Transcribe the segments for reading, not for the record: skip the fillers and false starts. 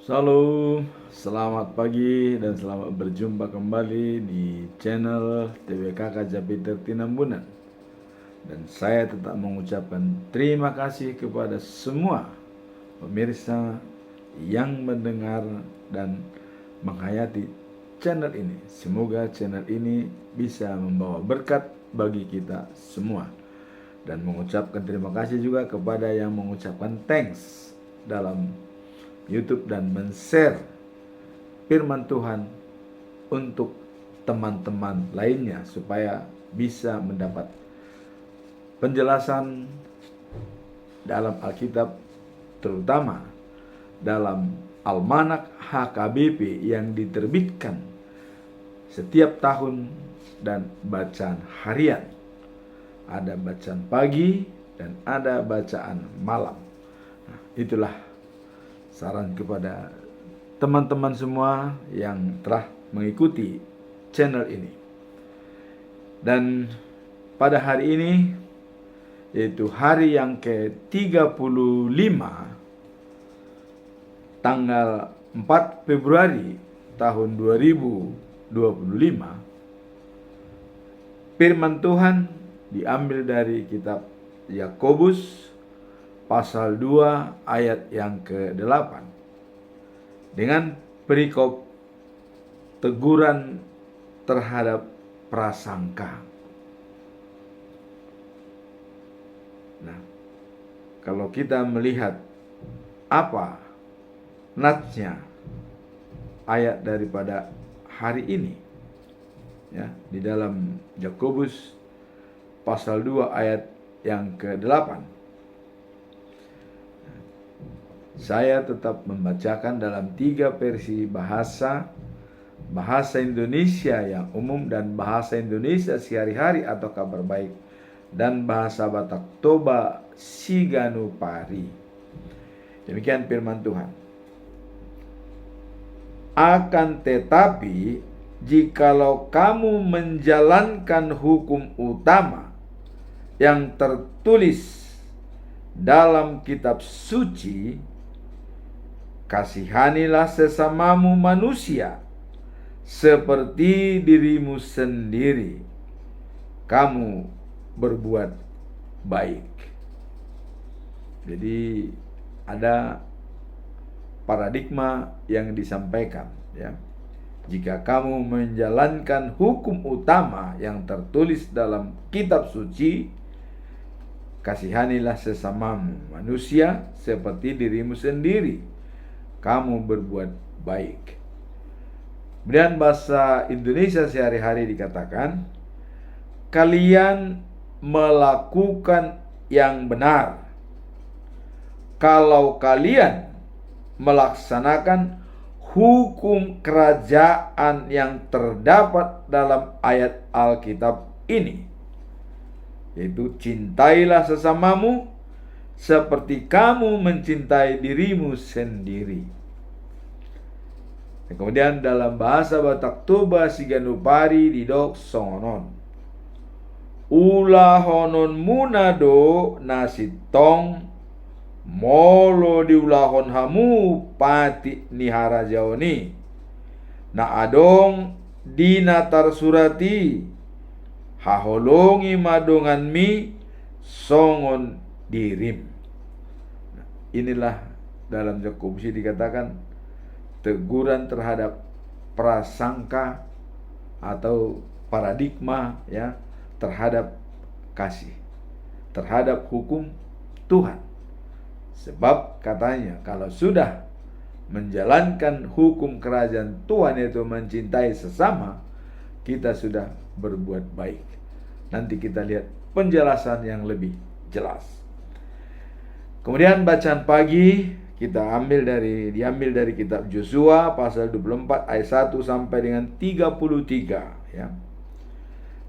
Shalom, selamat pagi dan selamat berjumpa kembali di channel TWK Japiter Tinambunan. Dan saya tetap mengucapkan terima kasih kepada semua pemirsa yang mendengar dan menghayati channel ini. Semoga channel ini bisa membawa berkat bagi kita semua. Dan mengucapkan terima kasih juga kepada yang mengucapkan thanks dalam YouTube dan men-share firman Tuhan untuk teman-teman lainnya supaya bisa mendapat penjelasan dalam Alkitab, terutama dalam Almanak HKBP yang diterbitkan setiap tahun dan bacaan harian. Ada bacaan pagi dan ada bacaan malam. Nah, itulah saran kepada teman-teman semua yang telah mengikuti channel ini. Dan pada hari ini, yaitu hari yang ke-35, tanggal 4 Februari tahun 2025, firman Tuhan diambil dari kitab Yakobus pasal 2 ayat yang ke-8 dengan perikop teguran terhadap prasangka. Nah, kalau kita melihat apa natsnya ayat daripada hari ini, ya, di dalam Yakobus pasal 2 ayat yang ke-8, saya tetap membacakan dalam 3 versi bahasa Indonesia yang umum dan bahasa Indonesia sehari-hari atau kabar baik, dan bahasa Batak Toba Siganupari. Demikian firman Tuhan. Akan tetapi, jikalau kamu menjalankan hukum utama yang tertulis dalam kitab suci, kasihanilah sesamamu manusia seperti dirimu sendiri. Kamu berbuat baik. Jadi ada paradigma yang disampaikan, ya. Jika kamu menjalankan hukum utama yang tertulis dalam kitab suci, kasihanilah sesamamu manusia seperti dirimu sendiri. Kamu berbuat baik. Kemudian bahasa Indonesia sehari-hari dikatakan, kalian melakukan yang benar kalau kalian melaksanakan hukum kerajaan yang terdapat dalam ayat Alkitab ini, yaitu cintailah sesamamu seperti kamu mencintai dirimu sendiri. Kemudian dalam bahasa Batak Toba Siganupari didok songonon, ulah honon munado nasitong molo diulahon hamu pati nihara jawni na adong dinatar surati haholongi madongan mi songon dirim. Nah, inilah dalam Yakobus dikatakan teguran terhadap prasangka atau paradigma, ya, terhadap kasih, terhadap hukum Tuhan. Sebab katanya kalau sudah menjalankan hukum kerajaan Tuhan, yaitu mencintai sesama, kita sudah berbuat baik. Nanti kita lihat penjelasan yang lebih jelas. Kemudian bacaan pagi kita diambil dari kitab Yosua pasal 24 ayat 1 sampai dengan 33, ya.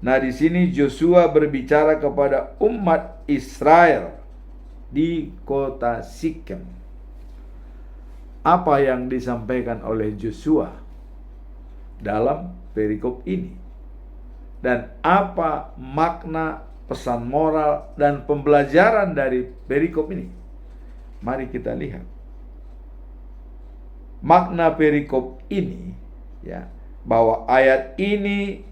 Nah, di sini Yosua berbicara kepada umat Israel di kota Sikem. Apa yang disampaikan oleh Yosua dalam perikop ini? Dan apa makna pesan moral dan pembelajaran dari perikop ini? Mari kita lihat. makna perikop ini, ya, bahwa ayat ini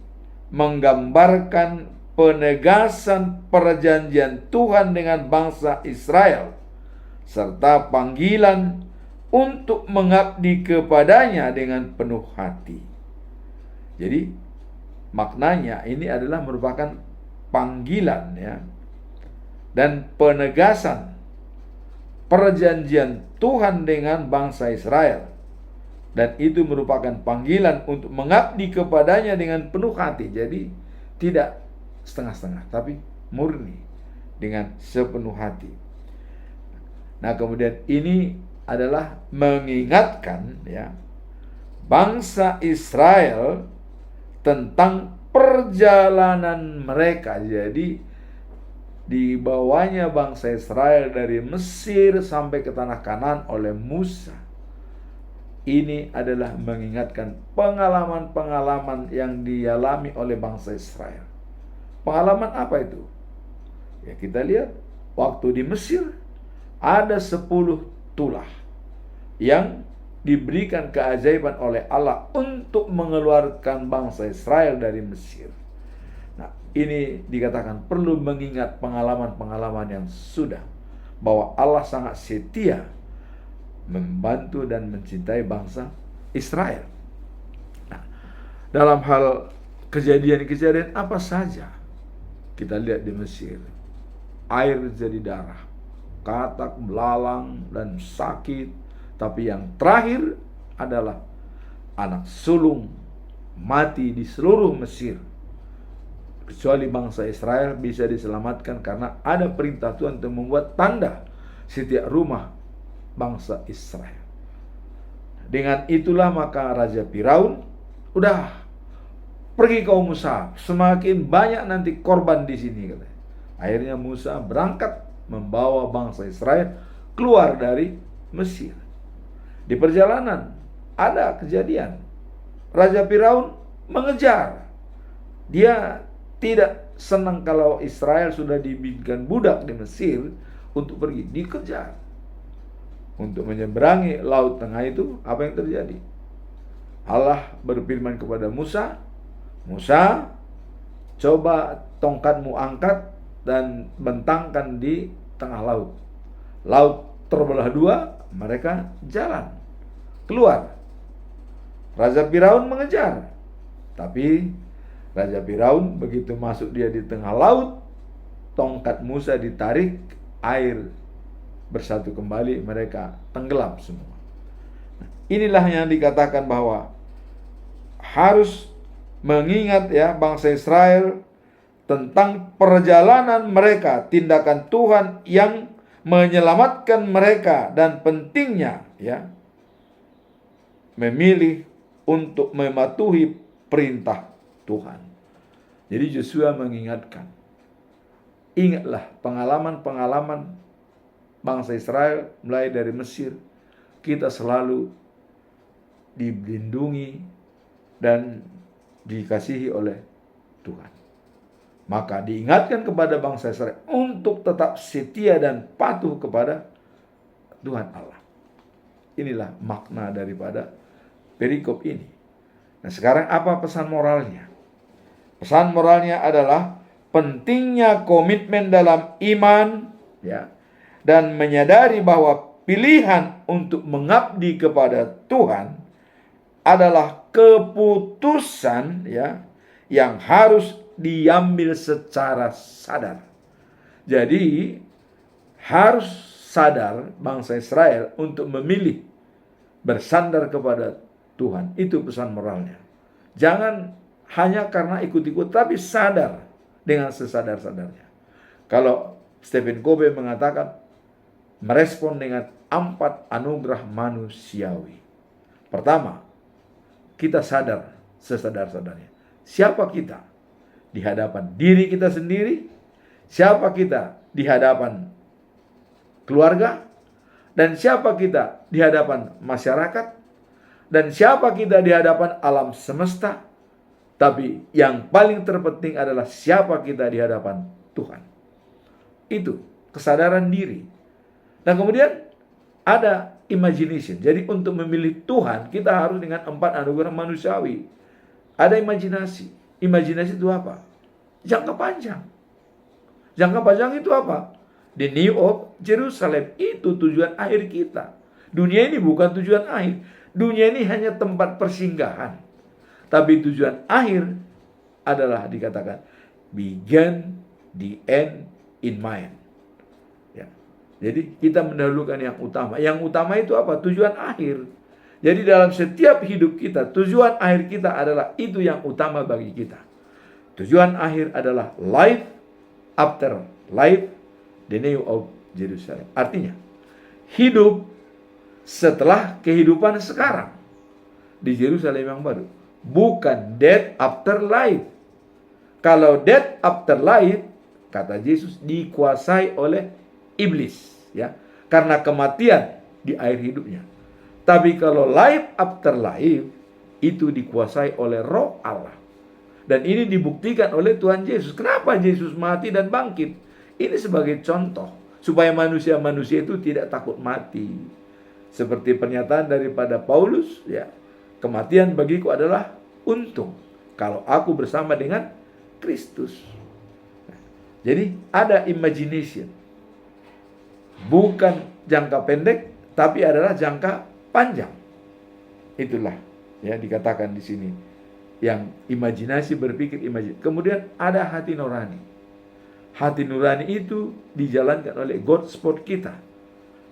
menggambarkan penegasan perjanjian Tuhan dengan bangsa Israel serta panggilan untuk mengabdi kepadanya dengan penuh hati. Jadi maknanya ini adalah merupakan panggilan, ya, dan penegasan perjanjian Tuhan dengan bangsa Israel, dan itu merupakan panggilan untuk mengabdi kepadanya dengan penuh hati. Jadi tidak setengah-setengah, tapi murni dengan sepenuh hati. Nah, kemudian ini adalah mengingatkan, ya, bangsa Israel tentang perjalanan mereka. Jadi dibawanya bangsa Israel dari Mesir sampai ke tanah Kanaan oleh Musa. Ini adalah mengingatkan pengalaman-pengalaman yang dialami oleh bangsa Israel. Pengalaman apa itu? Ya, kita lihat waktu di Mesir ada 10 tulah yang diberikan keajaiban oleh Allah untuk mengeluarkan bangsa Israel dari Mesir. Nah, ini dikatakan perlu mengingat pengalaman-pengalaman yang sudah, bahwa Allah sangat setia membantu dan mencintai bangsa Israel. Nah, dalam hal kejadian-kejadian apa saja kita lihat di Mesir, air jadi darah, katak belalang dan sakit, tapi yang terakhir adalah anak sulung mati di seluruh Mesir. Kecuali bangsa Israel bisa diselamatkan karena ada perintah Tuhan untuk membuat tanda setiap rumah bangsa Israel. Dengan itulah maka Raja Firaun udah pergi kau Musa, semakin banyak nanti korban di sini, katanya. Akhirnya Musa berangkat membawa bangsa Israel keluar dari Mesir. Di perjalanan ada kejadian, Raja Firaun mengejar. Dia tidak senang kalau Israel sudah dibiarkan budak di Mesir untuk pergi, dikejar. Untuk menyeberangi Laut Tengah itu, apa yang terjadi? Allah berfirman kepada Musa, Musa, coba tongkatmu angkat dan bentangkan di tengah laut. Laut terbelah dua, mereka jalan keluar. Raja Firaun mengejar, tapi Raja Firaun begitu masuk dia di tengah laut, tongkat Musa ditarik, air bersatu kembali, mereka tenggelam semua. Inilah yang dikatakan bahwa harus mengingat, ya, bangsa Israel tentang perjalanan mereka, tindakan Tuhan yang menyelamatkan mereka, dan pentingnya, ya, memilih untuk mematuhi perintah Tuhan. Jadi Yosua mengingatkan, ingatlah pengalaman-pengalaman bangsa Israel mulai dari Mesir, kita selalu dilindungi dan dikasihi oleh Tuhan. Maka diingatkan kepada bangsa Israel untuk tetap setia dan patuh kepada Tuhan Allah. Inilah makna daripada perikop ini. Nah, sekarang apa pesan moralnya? Pesan moralnya adalah pentingnya komitmen dalam iman, ya, dan menyadari bahwa pilihan untuk mengabdi kepada Tuhan adalah keputusan, ya, yang harus diambil secara sadar. Jadi harus sadar bangsa Israel untuk memilih bersandar kepada Tuhan. Itu pesan moralnya. Jangan hanya karena ikut-ikut, tapi sadar dengan sesadar-sadarnya. Kalau Stephen Covey mengatakan, merespon dengan 4 anugerah manusiawi. Pertama, kita sadar sesadar-sadarnya. Siapa kita di hadapan diri kita sendiri? Siapa kita di hadapan keluarga? Dan siapa kita di hadapan masyarakat? Dan siapa kita di hadapan alam semesta? Tapi yang paling terpenting adalah siapa kita di hadapan Tuhan. Itu kesadaran diri. Nah, kemudian ada imagination. Jadi untuk memilih Tuhan, kita harus dengan 4 anugerah manusiawi. Ada imajinasi. Imajinasi itu apa? Jangka panjang. Jangka panjang itu apa? The New of Jerusalem. Itu tujuan akhir kita. Dunia ini bukan tujuan akhir. Dunia ini hanya tempat persinggahan. Tapi tujuan akhir adalah dikatakan begin the end in mind. Ya. Jadi kita mendahulukan yang utama. Yang utama itu apa? Tujuan akhir. Jadi dalam setiap hidup kita, tujuan akhir kita adalah itu yang utama bagi kita. Tujuan akhir adalah life after life, the new of Jerusalem. Artinya, hidup setelah kehidupan sekarang di Yerusalem yang baru. Bukan death after life. Kalau death after life, kata Yesus, dikuasai oleh iblis, ya, karena kematian di akhir hidupnya. Tapi kalau life after life, itu dikuasai oleh Roh Allah. Dan ini dibuktikan oleh Tuhan Yesus. Kenapa Yesus mati dan bangkit? Ini sebagai contoh supaya manusia-manusia itu tidak takut mati. Seperti pernyataan daripada Paulus, ya, kematian bagiku adalah untung kalau aku bersama dengan Kristus. Jadi ada imagination. Bukan jangka pendek, tapi adalah jangka panjang. Itulah ya dikatakan di sini. Yang imajinasi, berpikir imajinasi. Kemudian ada hati nurani. Hati nurani itu dijalankan oleh God Sport kita.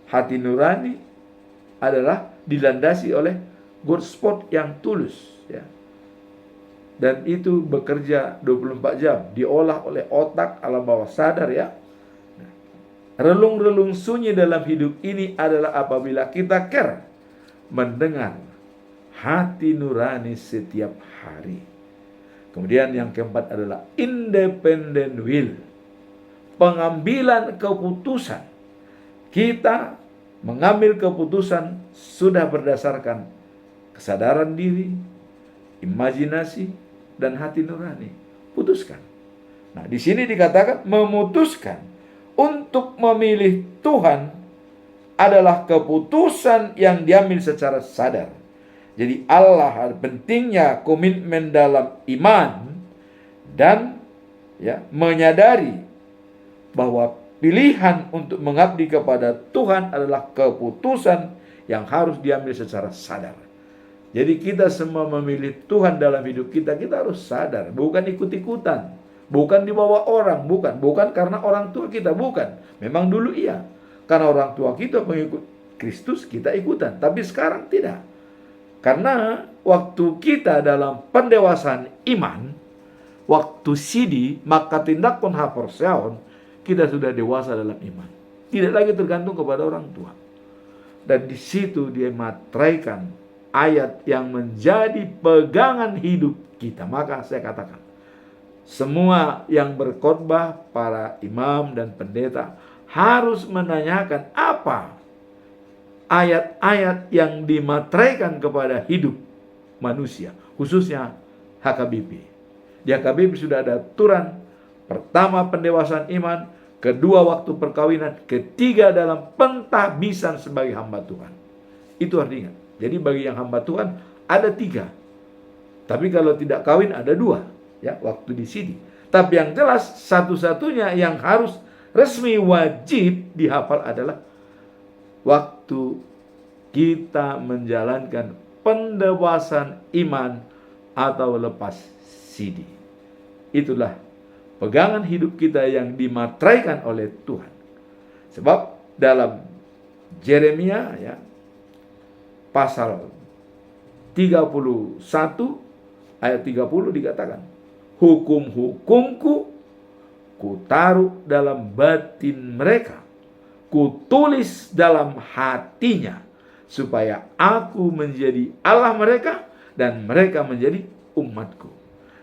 Hati nurani adalah dilandasi oleh God Sport yang tulus, ya. Dan itu bekerja 24 jam, diolah oleh otak alam bawah sadar, ya. Relung-relung sunyi dalam hidup ini adalah apabila kita care mendengar hati nurani setiap hari. Kemudian yang keempat adalah independent will. Pengambilan keputusan. Kita mengambil keputusan sudah berdasarkan kesadaran diri, imajinasi, dan hati nurani. Putuskan. Nah, di sini dikatakan memutuskan untuk memilih Tuhan adalah keputusan yang diambil secara sadar. Jadi Allah, pentingnya komitmen dalam iman dan ya menyadari bahwa pilihan untuk mengabdi kepada Tuhan adalah keputusan yang harus diambil secara sadar. Jadi kita semua memilih Tuhan dalam hidup kita, kita harus sadar, bukan ikut-ikutan, bukan dibawa orang, bukan karena orang tua kita, bukan. Memang dulu iya, karena orang tua kita mengikut Kristus, kita ikutan, tapi sekarang tidak. Karena waktu kita dalam pendewasaan iman, waktu sidi, maka tindak pun haporseon, kita sudah dewasa dalam iman. Tidak lagi tergantung kepada orang tua. Dan di situ dia matraikan ayat yang menjadi pegangan hidup kita. Maka saya katakan, semua yang berkhotbah, para imam dan pendeta harus menanyakan apa ayat-ayat yang dimateraikan kepada hidup manusia, khususnya HKBP. Di HKBP sudah ada aturan, pertama pendewasaan iman, kedua waktu perkawinan, ketiga dalam pentahbisan sebagai hamba Tuhan. Itu artinya. Jadi bagi yang hamba Tuhan ada 3. Tapi kalau tidak kawin ada 2, ya, waktu di sini. Tapi yang jelas satu-satunya yang harus resmi wajib dihafal adalah waktu kita menjalankan pendewasaan iman atau lepas sidi. Itulah pegangan hidup kita yang dimateraikan oleh Tuhan. Sebab dalam Yeremia, ya, pasal 31 ayat 30 dikatakan, hukum-hukumku kutaruh dalam batin mereka, kutulis dalam hatinya, supaya aku menjadi Allah mereka dan mereka menjadi umatku.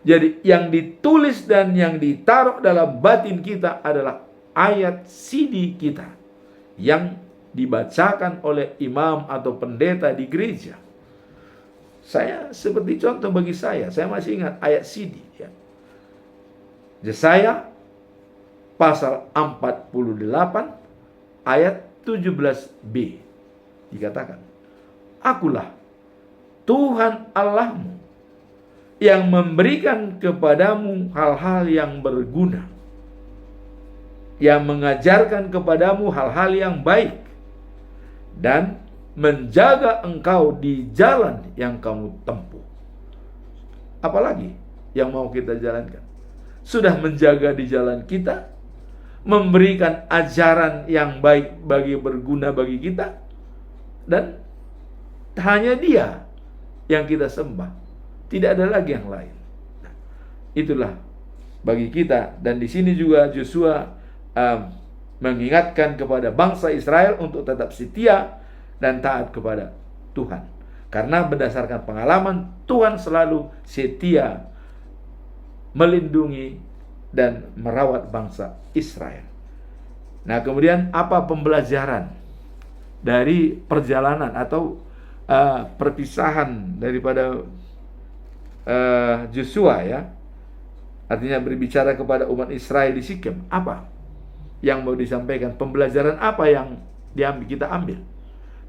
Jadi yang ditulis dan yang ditaruh dalam batin kita adalah ayat sidi kita yang dibacakan oleh imam atau pendeta di gereja. Saya seperti contoh bagi saya masih ingat ayat sidi, ya. Yesaya pasal 48 ayat 17b. dikatakan, "Akulah Tuhan Allahmu yang memberikan kepadamu hal-hal yang berguna, yang mengajarkan kepadamu hal-hal yang baik, dan menjaga engkau di jalan yang kamu tempuh." Apalagi yang mau kita jalankan? Sudah menjaga di jalan kita, memberikan ajaran yang baik berguna bagi kita, dan hanya Dia yang kita sembah, tidak ada lagi yang lain. Nah, itulah bagi kita. Dan di sini juga Yosua mengingatkan kepada bangsa Israel untuk tetap setia dan taat kepada Tuhan, karena berdasarkan pengalaman Tuhan selalu setia melindungi dan merawat bangsa Israel. Nah, kemudian apa pembelajaran dari perjalanan atau perpisahan daripada Yosua, ya? Artinya berbicara kepada umat Israel di Sikem. Apa yang mau disampaikan? Pembelajaran apa yang kita ambil?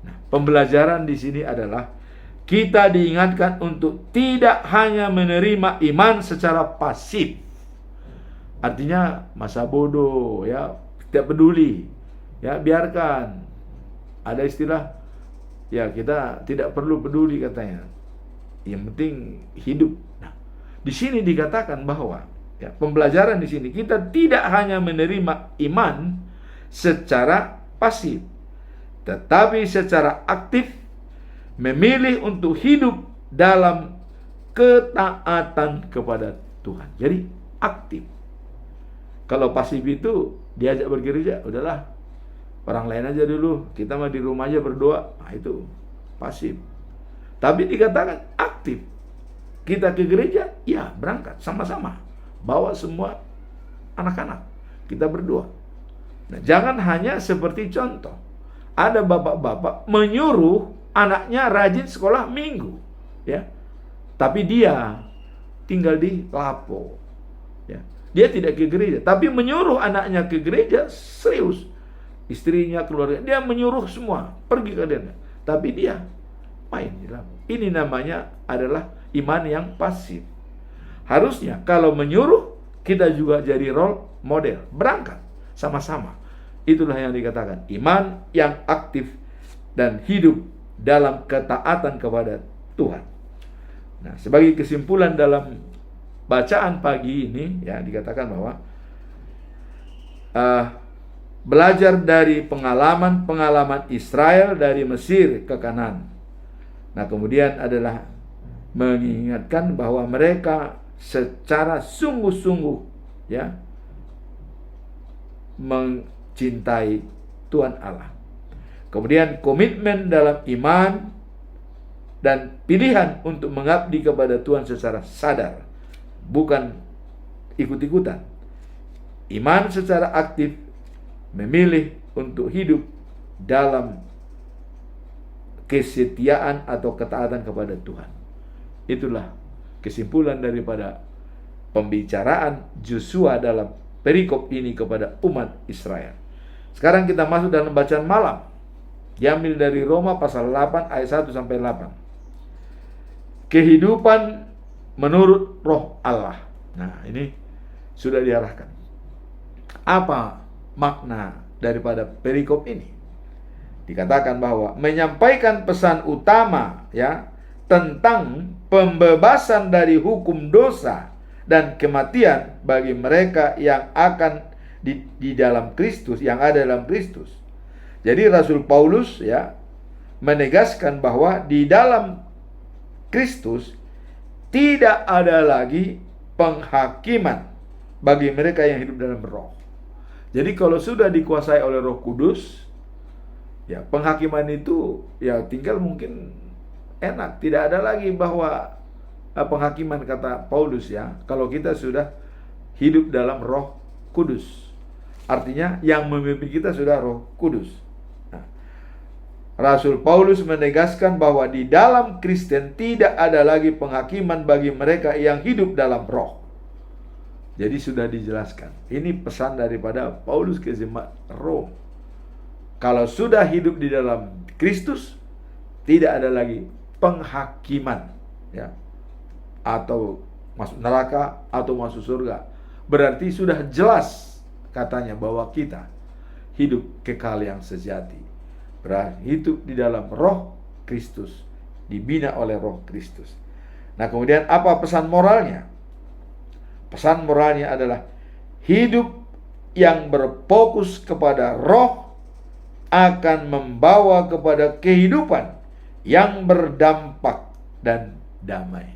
Nah, pembelajaran di sini adalah kita diingatkan untuk tidak hanya menerima iman secara pasif. Artinya masa bodoh, ya, tidak peduli, ya, biarkan. Ada istilah, ya, kita tidak perlu peduli katanya. Yang penting hidup. Nah, di sini dikatakan bahwa, ya, pembelajaran di sini kita tidak hanya menerima iman secara pasif, tetapi secara aktif memilih untuk hidup dalam ketaatan kepada Tuhan. Jadi aktif. Kalau pasif itu diajak bergereja, udahlah, orang lain aja dulu, kita mah di rumah aja berdoa. Nah, itu pasif. Tapi dikatakan aktif. Kita ke gereja, ya, berangkat sama-sama, bawa semua anak-anak, kita berdoa. Nah, jangan hanya seperti contoh. Ada bapak-bapak menyuruh anaknya rajin sekolah minggu, ya, tapi dia tinggal di Lapo, ya. Dia tidak ke gereja, tapi menyuruh anaknya ke gereja serius. Istrinya, keluarga, dia menyuruh semua pergi ke gereja, tapi dia main di Lapo. Ini namanya adalah iman yang pasif. Harusnya kalau menyuruh, kita juga jadi role model, berangkat sama-sama. Itulah yang dikatakan iman yang aktif dan hidup dalam ketaatan kepada Tuhan. Nah, sebagai kesimpulan dalam bacaan pagi ini, ya, dikatakan bahwa belajar dari pengalaman Israel dari Mesir ke Kanaan. Nah, kemudian adalah mengingatkan bahwa mereka secara sungguh-sungguh, ya, mencintai Tuhan Allah. Kemudian komitmen dalam iman dan pilihan untuk mengabdi kepada Tuhan secara sadar, bukan ikut-ikutan. Iman secara aktif memilih untuk hidup dalam kesetiaan atau ketaatan kepada Tuhan. Itulah kesimpulan daripada pembicaraan Yosua dalam perikop ini kepada umat Israel. Sekarang kita masuk dalam bacaan malam, diambil dari Roma pasal 8 ayat 1 sampai 8. Kehidupan menurut Roh Allah. Nah, ini sudah diarahkan. Apa makna daripada perikop ini? Dikatakan bahwa menyampaikan pesan utama, ya, tentang pembebasan dari hukum dosa dan kematian bagi mereka yang akan di dalam Kristus, yang ada dalam Kristus. Jadi Rasul Paulus, ya, menegaskan bahwa di dalam Kristus tidak ada lagi penghakiman bagi mereka yang hidup dalam Roh. Jadi kalau sudah dikuasai oleh Roh Kudus, ya, penghakiman itu, ya, tinggal mungkin enak. Tidak ada lagi bahwa penghakiman, kata Paulus, ya, kalau kita sudah hidup dalam Roh Kudus. Artinya yang memimpin kita sudah Roh Kudus. Nah, Rasul Paulus menegaskan bahwa di dalam Kristen tidak ada lagi penghakiman bagi mereka yang hidup dalam Roh. Jadi sudah dijelaskan. Ini pesan daripada Paulus ke jemaat Rom. Kalau sudah hidup di dalam Kristus tidak ada lagi penghakiman, ya, atau masuk neraka atau masuk surga. Berarti sudah jelas katanya bahwa kita hidup kekal yang sejati, hidup di dalam roh Kristus, dibina oleh roh Kristus. Nah, kemudian apa pesan moralnya? Pesan moralnya adalah hidup yang berfokus kepada roh akan membawa kepada kehidupan yang berdampak dan damai.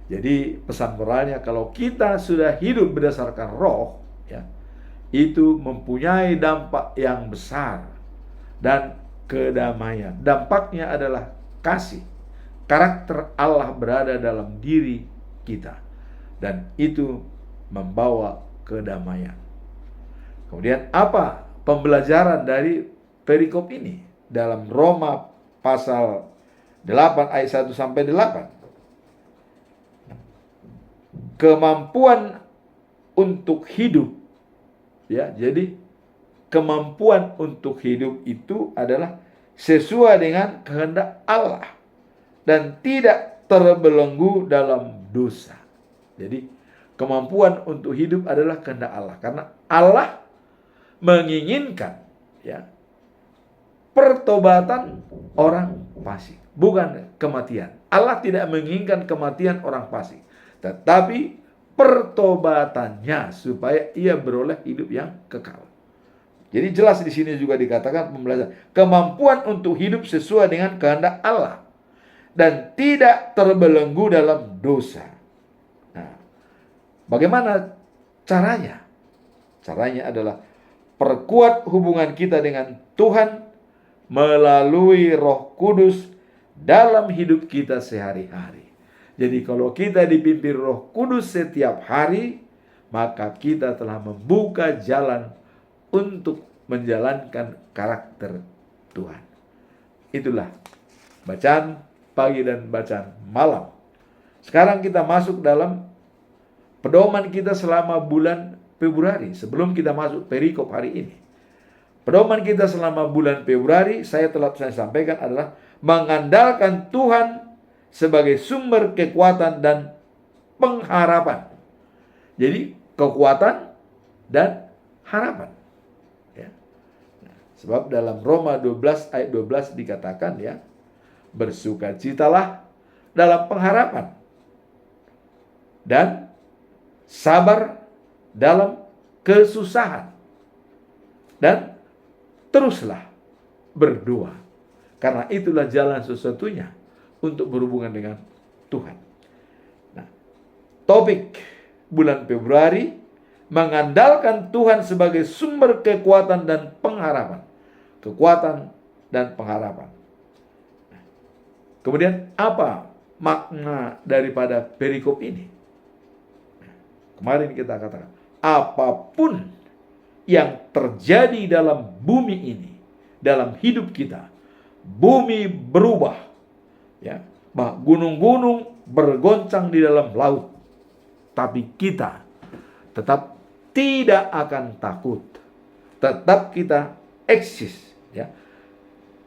Jadi pesan moralnya, kalau kita sudah hidup berdasarkan roh, ya, itu mempunyai dampak yang besar dan kedamaian. Dampaknya adalah kasih. Karakter Allah berada dalam diri kita, dan itu membawa kedamaian. Kemudian apa pembelajaran dari perikop ini dalam Roma pasal 8 ayat 1 sampai 8? Kemampuan untuk hidup, ya. Jadi kemampuan untuk hidup itu adalah sesuai dengan kehendak Allah dan tidak terbelenggu dalam dosa. Jadi kemampuan untuk hidup adalah kehendak Allah, karena Allah menginginkan, ya, pertobatan orang fasik, bukan kematian. Allah tidak menginginkan kematian orang fasik, tetapi pertobatannya supaya ia beroleh hidup yang kekal. Jadi jelas di sini juga dikatakan pembelajaran kemampuan untuk hidup sesuai dengan kehendak Allah dan tidak terbelenggu dalam dosa. Nah, bagaimana caranya? Caranya adalah perkuat hubungan kita dengan Tuhan melalui Roh Kudus dalam hidup kita sehari-hari. Jadi kalau kita dipimpin Roh Kudus setiap hari, maka kita telah membuka jalan untuk menjalankan karakter Tuhan. Itulah bacaan pagi dan bacaan malam. Sekarang kita masuk dalam pedoman kita selama bulan Februari, sebelum kita masuk perikop hari ini. Pedoman kita selama bulan Februari, saya sampaikan, adalah mengandalkan Tuhan sebagai sumber kekuatan dan pengharapan. Jadi kekuatan dan harapan, ya. Sebab dalam Roma 12 ayat 12 dikatakan, ya, bersukacitalah dalam pengharapan dan sabar dalam kesusahan, dan teruslah berdoa, karena itulah jalan satu-satunya untuk berhubungan dengan Tuhan. Nah, topik bulan Februari, mengandalkan Tuhan sebagai sumber kekuatan dan pengharapan. Kekuatan dan pengharapan. Nah, kemudian apa makna daripada perikop ini? Nah, kemarin kita katakan, apapun yang terjadi dalam bumi ini, dalam hidup kita, bumi berubah, ya, gunung-gunung bergoncang di dalam laut, tapi kita tetap tidak akan takut, tetap kita eksis, ya,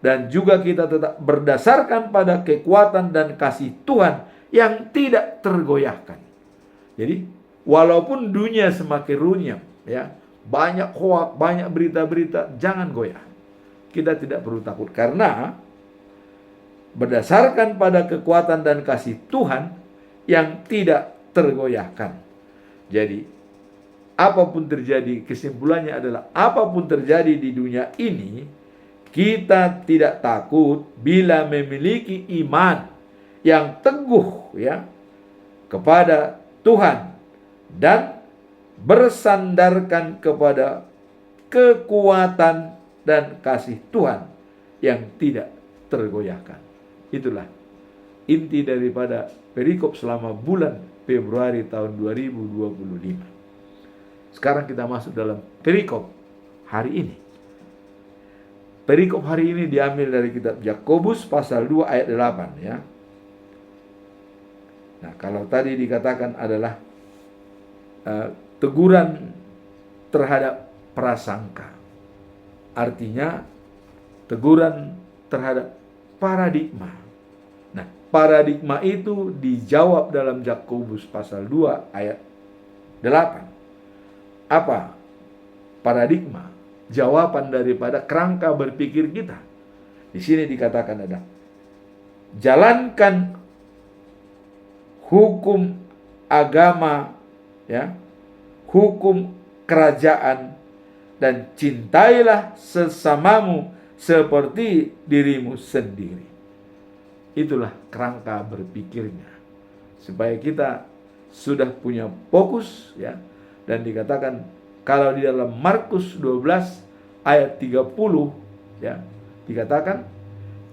dan juga kita tetap berdasarkan pada kekuatan dan kasih Tuhan yang tidak tergoyahkan. Jadi walaupun dunia semakin runyam, ya, banyak hoak, banyak berita-berita, jangan goyah. Kita tidak perlu takut, karena berdasarkan pada kekuatan dan kasih Tuhan yang tidak tergoyahkan. Jadi apapun terjadi, kesimpulannya adalah apapun terjadi di dunia ini, kita tidak takut bila memiliki iman yang teguh, ya, kepada Tuhan dan bersandarkan kepada kekuatan dan kasih Tuhan yang tidak tergoyahkan. Itulah inti daripada perikop selama bulan Februari tahun 2025. Sekarang kita masuk dalam perikop hari ini. Perikop hari ini diambil dari kitab Yakobus pasal 2 ayat 8, ya. Nah, kalau tadi dikatakan adalah teguran terhadap prasangka. Artinya teguran terhadap paradigma. Nah, paradigma itu dijawab dalam Yakobus pasal 2 ayat 8. Apa paradigma? Jawaban daripada kerangka berpikir kita. Di sini dikatakan ada jalankan hukum agama, ya, hukum kerajaan, dan cintailah sesamamu seperti dirimu sendiri. Itulah kerangka berpikirnya, supaya kita sudah punya fokus, ya. Dan dikatakan kalau di dalam Markus 12 ayat 30, ya, dikatakan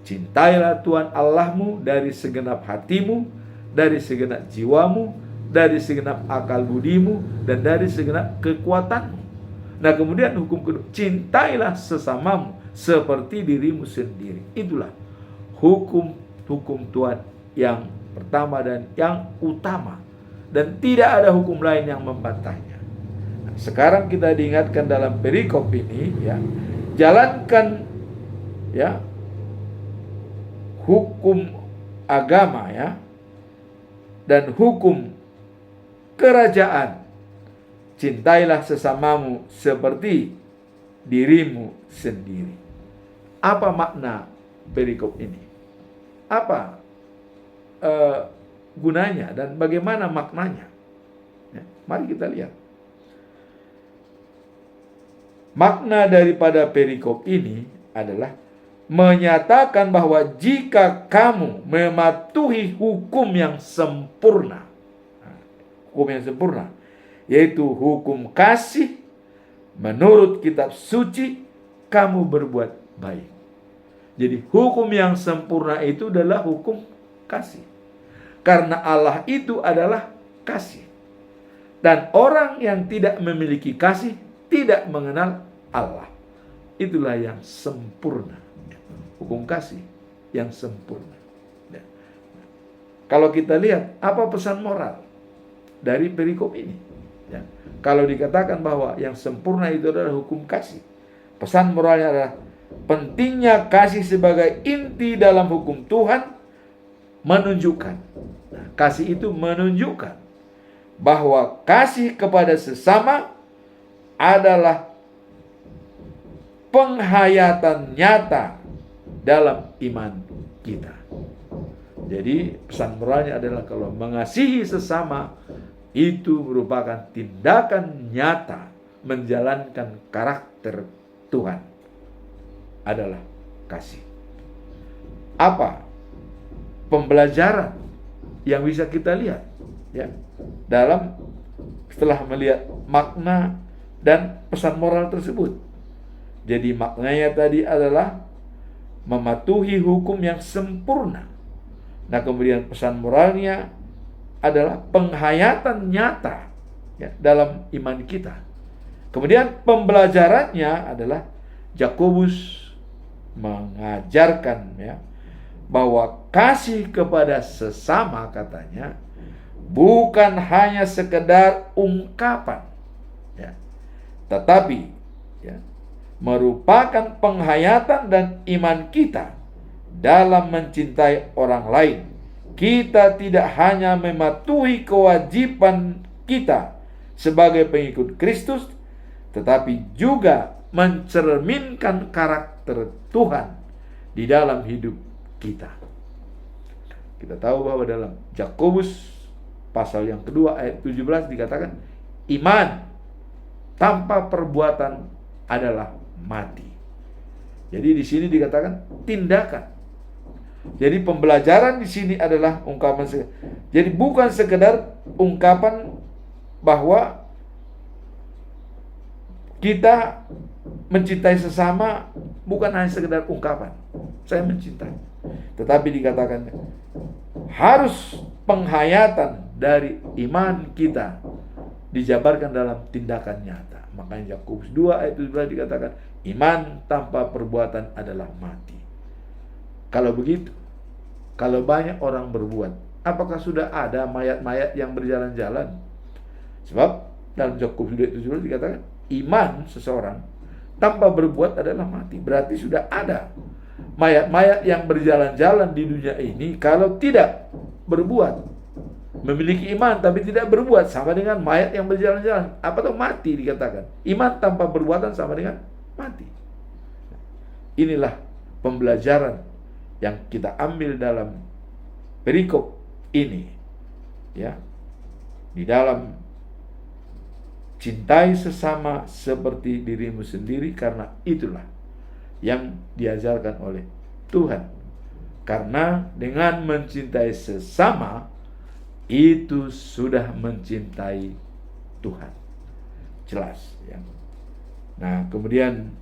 cintailah Tuhan Allahmu dari segenap hatimu, dari segenap jiwamu, dari segenap akal budimu, dan dari segenap kekuatanmu. Nah, kemudian hukum kedua, cintailah sesamamu seperti dirimu sendiri. Itulah hukum Tuhan yang pertama dan yang utama, dan tidak ada hukum lain yang membantahnya. Nah, sekarang kita diingatkan dalam perikop ini, ya, jalankan, ya, hukum agama, ya, dan hukum kerajaan. Cintailah sesamamu seperti dirimu sendiri. Apa makna perikop ini? Apa gunanya dan bagaimana maknanya? Ya, mari kita lihat. Makna daripada perikop ini adalah menyatakan bahwa jika kamu mematuhi hukum yang sempurna, yaitu hukum kasih menurut kitab suci, kamu berbuat baik. Jadi hukum yang sempurna itu adalah hukum kasih, karena Allah itu adalah kasih, dan orang yang tidak memiliki kasih tidak mengenal Allah. Itulah yang sempurna, hukum kasih yang sempurna. Kalau kita lihat apa pesan moral dari perikop ini, ya, kalau dikatakan bahwa yang sempurna itu adalah hukum kasih, pesan moralnya adalah pentingnya kasih sebagai inti dalam hukum Tuhan. Menunjukkan, nah, kasih itu menunjukkan bahwa kasih kepada sesama adalah penghayatan nyata dalam iman kita. Jadi pesan moralnya adalah kalau mengasihi sesama itu merupakan tindakan nyata menjalankan karakter Tuhan, adalah kasih. Apa pembelajaran yang bisa kita lihat, ya, dalam setelah melihat makna dan pesan moral tersebut? Jadi maknanya tadi adalah mematuhi hukum yang sempurna. Nah, kemudian pesan moralnya adalah penghayatan nyata, ya, dalam iman kita. Kemudian pembelajarannya adalah Yakobus mengajarkan, ya, bahwa kasih kepada sesama, katanya, bukan hanya sekedar ungkapan, ya, tetapi, ya, merupakan penghayatan dan iman kita dalam mencintai orang lain. Kita tidak hanya mematuhi kewajiban kita sebagai pengikut Kristus, tetapi juga mencerminkan karakter Tuhan di dalam hidup kita. Kita tahu bahwa dalam Yakobus pasal yang kedua ayat 17 dikatakan iman tanpa perbuatan adalah mati. Jadi di sini dikatakan tindakan. Jadi pembelajaran di sini adalah ungkapan. Jadi bukan sekedar ungkapan bahwa kita mencintai sesama, bukan hanya sekedar ungkapan saya mencintai, tetapi dikatakan harus penghayatan dari iman kita dijabarkan dalam tindakan nyata. Makanya Yakobus 2 ayat 17 dikatakan iman tanpa perbuatan adalah mati. Kalau begitu, kalau banyak orang berbuat, apakah sudah ada mayat-mayat yang berjalan-jalan? Sebab dalam Yakobus 2 ayat 17 dikatakan iman seseorang tanpa berbuat adalah mati. Berarti sudah ada mayat-mayat yang berjalan-jalan di dunia ini kalau tidak berbuat, memiliki iman tapi tidak berbuat, sama dengan mayat yang berjalan-jalan. Apa tuh? Mati dikatakan. Iman tanpa perbuatan sama dengan mati. Inilah pembelajaran yang kita ambil dalam perikop ini, ya, di dalam cintai sesama seperti dirimu sendiri, karena itulah yang diajarkan oleh Tuhan. Karena dengan mencintai sesama itu sudah mencintai Tuhan. Jelas, ya. Nah, kemudian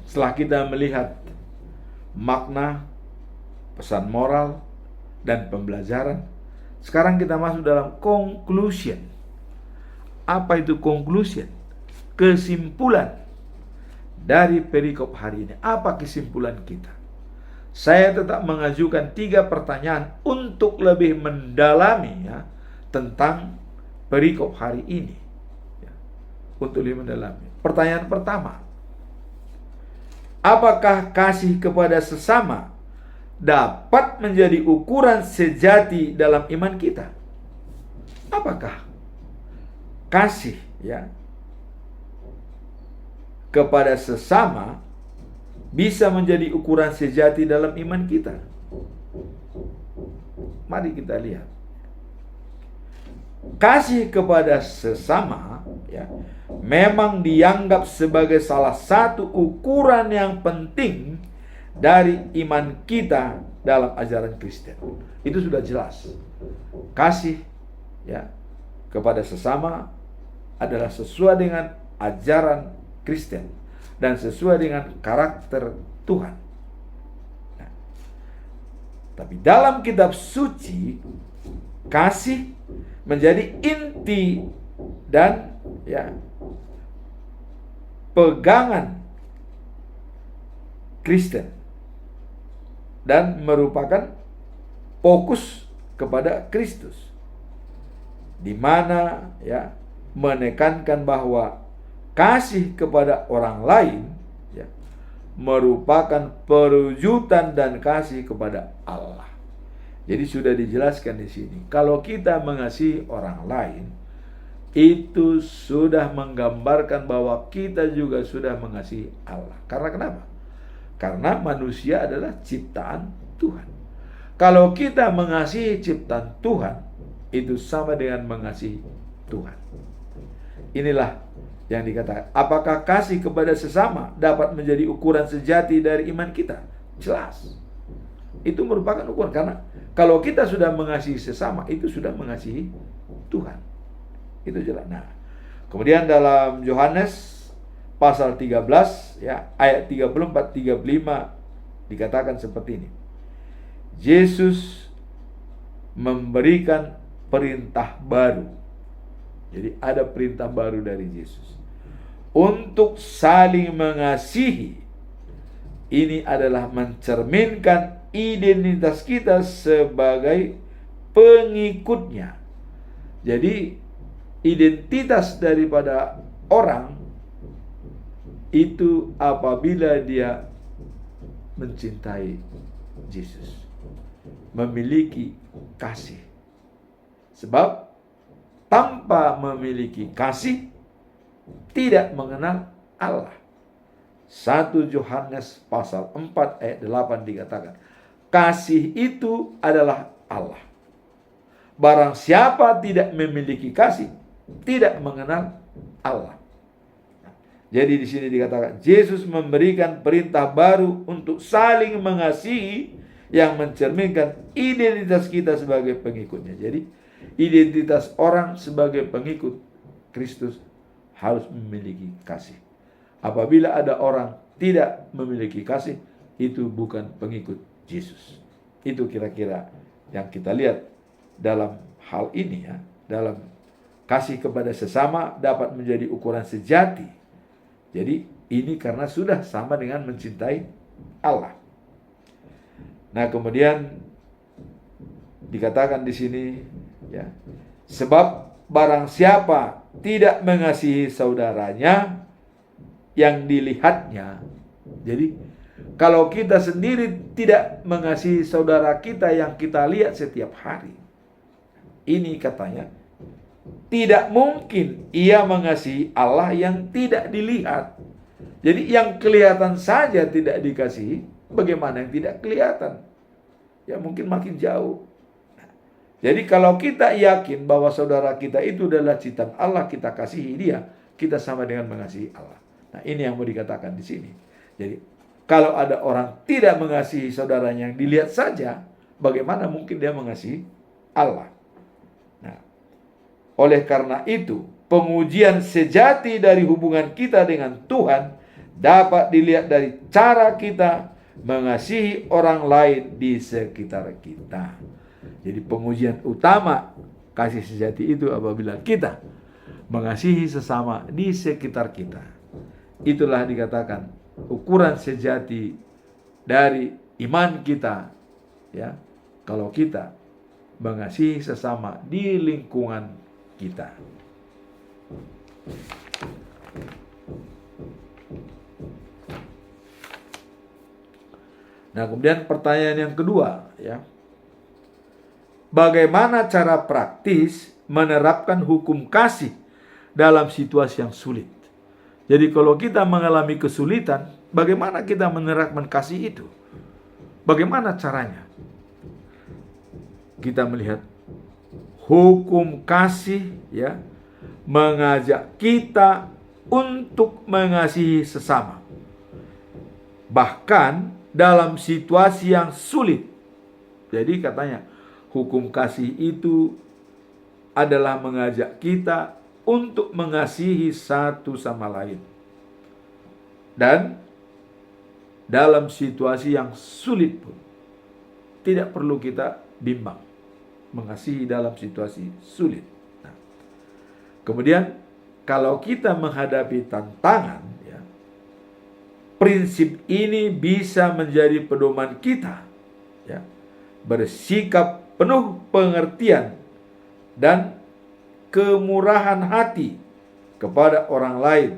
setelah kita melihat makna, pesan moral, dan pembelajaran, sekarang kita masuk dalam conclusion. Apa itu conclusion? Kesimpulan dari perikop hari ini. Apa kesimpulan kita? Saya tetap mengajukan 3 pertanyaan untuk lebih mendalami, ya, tentang perikop hari ini, ya, untuk lebih mendalami. Pertanyaan pertama, apakah kasih kepada sesama dapat menjadi ukuran sejati dalam iman kita? Apakah kasih, ya, kepada sesama bisa menjadi ukuran sejati dalam iman kita? Mari kita lihat. Kasih kepada sesama, ya, memang dianggap sebagai salah satu ukuran yang penting dari iman kita dalam ajaran Kristen. Itu sudah jelas. Kasih, ya, kepada sesama adalah sesuai dengan ajaran Kristen dan sesuai dengan karakter Tuhan. Nah, tapi dalam kitab suci, kasih menjadi inti dan, ya, pegangan Kristen dan merupakan fokus kepada Kristus, di mana, ya, menekankan bahwa kasih kepada orang lain, ya, merupakan perwujudan dan kasih kepada Allah. Jadi sudah dijelaskan di sini. Kalau kita mengasihi orang lain, itu sudah menggambarkan bahwa kita juga sudah mengasihi Allah. Karena kenapa? Karena manusia adalah ciptaan Tuhan. Kalau kita mengasihi ciptaan Tuhan, itu sama dengan mengasihi Tuhan. Inilah yang dikatakan, apakah kasih kepada sesama dapat menjadi ukuran sejati dari iman kita? Jelas. Itu merupakan ukuran, karena kalau kita sudah mengasihi sesama, itu sudah mengasihi Tuhan. Itu jelas. Nah, kemudian dalam Yohanes pasal 13, ya, ayat 34-35 dikatakan seperti ini. Yesus memberikan perintah baru. Jadi ada perintah baru dari Yesus untuk saling mengasihi. Ini adalah mencerminkan identitas kita sebagai pengikutnya. Jadi identitas daripada orang itu apabila dia mencintai Yesus, memiliki kasih. Sebab tanpa memiliki kasih tidak mengenal Allah. 1 Yohanes pasal 4 ayat 8 dikatakan, kasih itu adalah Allah. Barang siapa tidak memiliki kasih, tidak mengenal Allah. Jadi di sini dikatakan Yesus memberikan perintah baru untuk saling mengasihi yang mencerminkan identitas kita sebagai pengikutnya. Jadi identitas orang sebagai pengikut Kristus harus memiliki kasih. Apabila ada orang tidak memiliki kasih, itu bukan pengikut Yesus. Itu kira-kira yang kita lihat dalam hal ini, ya. Dalam kasih kepada sesama dapat menjadi ukuran sejati. Jadi ini karena sudah sama dengan mencintai Allah. Nah, kemudian dikatakan di sini, ya, sebab barang siapa tidak mengasihi saudaranya yang dilihatnya. Jadi kalau kita sendiri tidak mengasihi saudara kita yang kita lihat setiap hari. Ini katanya, tidak mungkin ia mengasihi Allah yang tidak dilihat. Jadi yang kelihatan saja tidak dikasihi, bagaimana yang tidak kelihatan? Ya mungkin makin jauh. Jadi kalau kita yakin bahwa saudara kita itu adalah ciptaan Allah, kita kasihi dia, kita sama dengan mengasihi Allah. Nah, ini yang mau dikatakan di sini. Jadi kalau ada orang tidak mengasihi saudaranya yang dilihat saja, bagaimana mungkin dia mengasihi Allah? Nah, oleh karena itu, pengujian sejati dari hubungan kita dengan Tuhan dapat dilihat dari cara kita mengasihi orang lain di sekitar kita. Jadi pengujian utama kasih sejati itu apabila kita mengasihi sesama di sekitar kita. Itulah dikatakan ukuran sejati dari iman kita, ya, kalau kita mengasihi sesama di lingkungan kita. Nah, kemudian pertanyaan yang kedua, ya. Bagaimana cara praktis menerapkan hukum kasih dalam situasi yang sulit? Jadi kalau kita mengalami kesulitan, bagaimana kita menerapkan kasih itu? Bagaimana caranya? Kita melihat hukum kasih, ya, mengajak kita untuk mengasihi sesama. Bahkan dalam situasi yang sulit. Jadi katanya, hukum kasih itu adalah mengajak kita untuk mengasihi satu sama lain. Dan dalam situasi yang sulit pun, tidak perlu kita bimbang. Mengasihi dalam situasi sulit. Nah, kemudian, kalau kita menghadapi tantangan, ya, prinsip ini bisa menjadi pedoman kita, ya, bersikap penuh pengertian dan kemurahan hati kepada orang lain,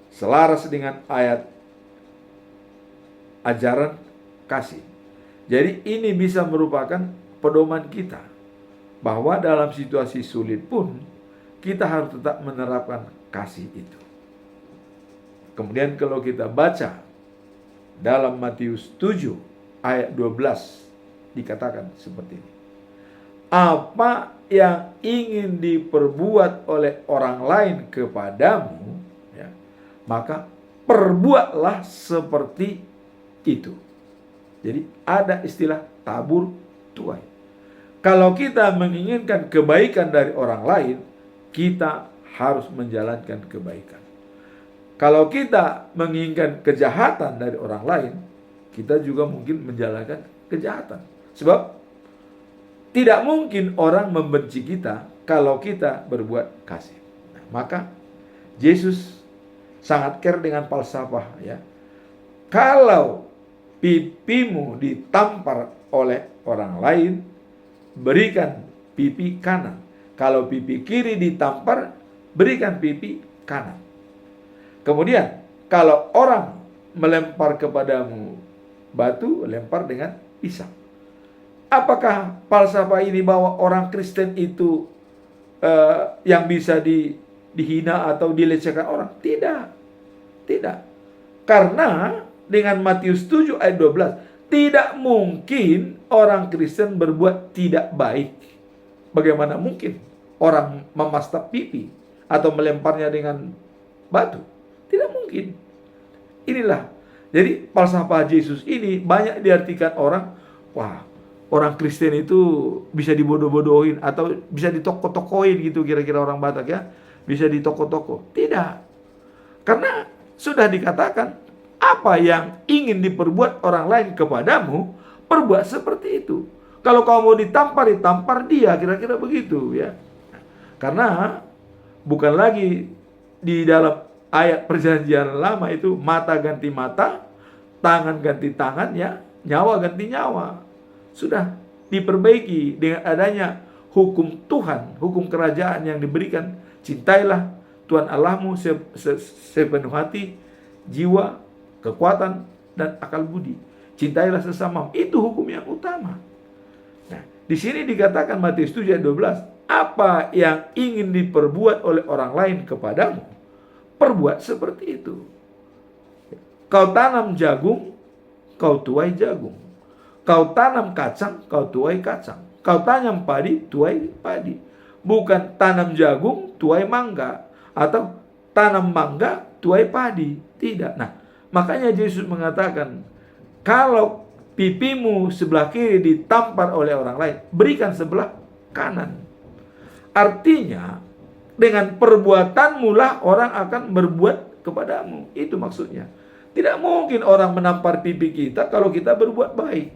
selaras dengan ayat ajaran kasih. Jadi ini bisa merupakan pedoman kita, bahwa dalam situasi sulit pun kita harus tetap menerapkan kasih itu. Kemudian kalau kita baca dalam Matius 7 ayat 12, dikatakan seperti ini. Apa yang ingin diperbuat oleh orang lain kepadamu, ya, maka perbuatlah seperti itu. Jadi ada istilah tabur tuai. Kalau kita menginginkan kebaikan dari orang lain, kita harus menjalankan kebaikan. Kalau kita menginginkan kejahatan dari orang lain, kita juga mungkin menjalankan kejahatan. Sebab tidak mungkin orang membenci kita kalau kita berbuat kasih. Nah, maka Yesus sangat care dengan falsafah, ya. Kalau pipimu ditampar oleh orang lain, berikan pipi kanan. Kalau pipi kiri ditampar, berikan pipi kanan. Kemudian, kalau orang melempar kepadamu batu, lempar dengan pisau. Apakah falsafah ini bahwa orang Kristen itu yang bisa dihina atau dilecehkan orang? Tidak. Tidak. Karena dengan Matius 7 ayat 12, tidak mungkin orang Kristen berbuat tidak baik. Bagaimana mungkin orang memastap pipi atau melemparnya dengan batu? Tidak mungkin. Inilah. Jadi falsafah Yesus ini banyak diartikan orang, wah, orang Kristen itu bisa dibodoh-bodohin atau bisa ditoko-tokoin gitu, kira-kira orang Batak, ya. Bisa ditoko-toko. Tidak. Karena sudah dikatakan, apa yang ingin diperbuat orang lain kepadamu, perbuat seperti itu. Kalau kamu mau ditampar dia, kira-kira begitu, ya. Karena bukan lagi di dalam ayat perjanjian lama itu mata ganti mata, tangan ganti tangan, ya, nyawa ganti nyawa. Sudah diperbaiki dengan adanya hukum Tuhan, hukum kerajaan yang diberikan. Cintailah Tuhan Allahmu sepenuh hati, jiwa, kekuatan, dan akal budi. Cintailah sesama. Itu hukum yang utama. Nah, di sini dikatakan Matius 7 ayat 12, apa yang ingin diperbuat oleh orang lain kepadamu, perbuat seperti itu. Kau tanam jagung, kau tuai jagung. Kau tanam kacang, kau tuai kacang. Kau tanam padi, tuai padi. Bukan tanam jagung, tuai mangga. Atau tanam mangga, tuai padi. Tidak. Nah, makanya Yesus mengatakan, kalau pipimu sebelah kiri ditampar oleh orang lain, berikan sebelah kanan. Artinya, dengan perbuatanmu lah orang akan berbuat kepadamu. Itu maksudnya. Tidak mungkin orang menampar pipi kita kalau kita berbuat baik.